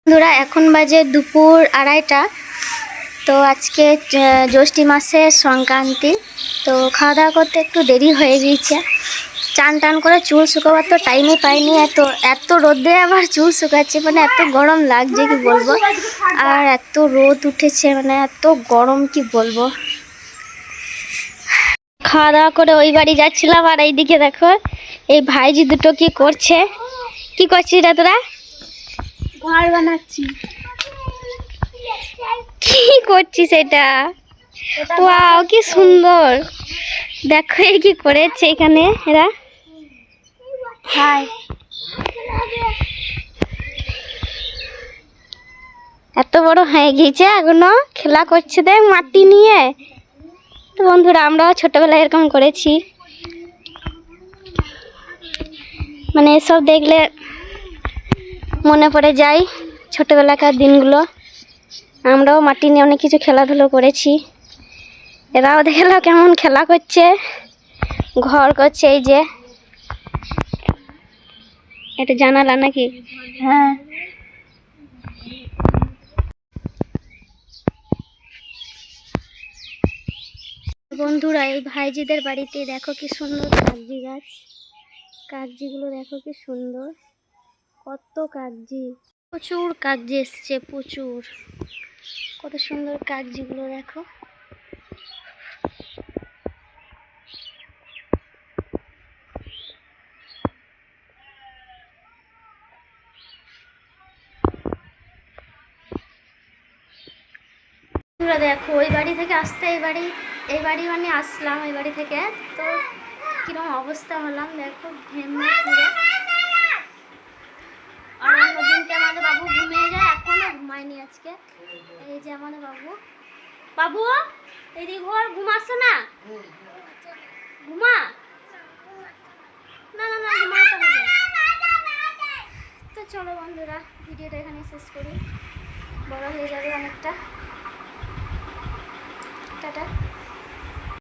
বন্ধুরা এখন বাজে দুপুর 2:30টা। তো আজকে জ্যৈষ্ঠ মাসের সংক্রান্তি। তো খাওয়া দাওয়া করতে একটু দেরি হয়ে গিয়েছে। চান টান করে চুল শুকাবার তো টাইমই পাইনি। এত রোদে আবার চুল শুকাচ্ছে, মানে এত গরম লাগছে কি বলবো। আর এত রোদ উঠেছে, মানে এত গরম কি বলবো। খাওয়া দাওয়া করে ওই বাড়ি যাচ্ছিলাম, আর এইদিকে দেখো এই ভাইজি দুটো কি করছে। কি করছিস রে তোরা? ঘর বানাচ্ছি। কি করছিস এটা? ওয়াও কি সুন্দর, দেখো এই কি করেছে এখানে এরা। হাই, এত বড় হয়ে গিয়েছে, এখনো খেলা করছে দেখ মাটি নিয়ে। তো বন্ধুরা আমরাও ছোটবেলায় এরকম করেছি, মানে এসব দেখলে মনে পড়ে যায় ছোটবেলাকার দিনগুলো। আমরাও মাটি নিয়ে অনেক কিছু খেলাধুলো করেছি। এরাও দেখলো কেমন খেলা করছে, ঘর করছে। এই যে এটা জানালা নাকি? হ্যাঁ বন্ধুরা এই ভাইজিদের বাড়িতে দেখো কি সুন্দর কাগজি গাছ। কাগজিগুলো দেখো কি সুন্দর, কত কাগজি, প্রচুর কাগজি এসছে, প্রচুর। কত সুন্দর কাগজিগুলো দেখো। দেখো ওই বাড়ি থেকে আসতে এই বাড়ি মানে আসলাম ওই বাড়ি থেকে। তো কিরকম অবস্থা হলাম দেখো, ঘেমে পুরো। আর অন্যদিনকে আমাদের বাবু ঘুমিয়ে যায়, এখনো ঘুমায়নি আজকে। এই যে আমাদের বাবু, বাবু এদিকে ঘর ঘুমাচ্ছে না, ঘুমা না না না ঘুমাতে হবে। তো চলো বন্ধুরা ভিডিওটা এখানে শেষ করি, বড় হয়ে যাবে অনেকটা। টাটা।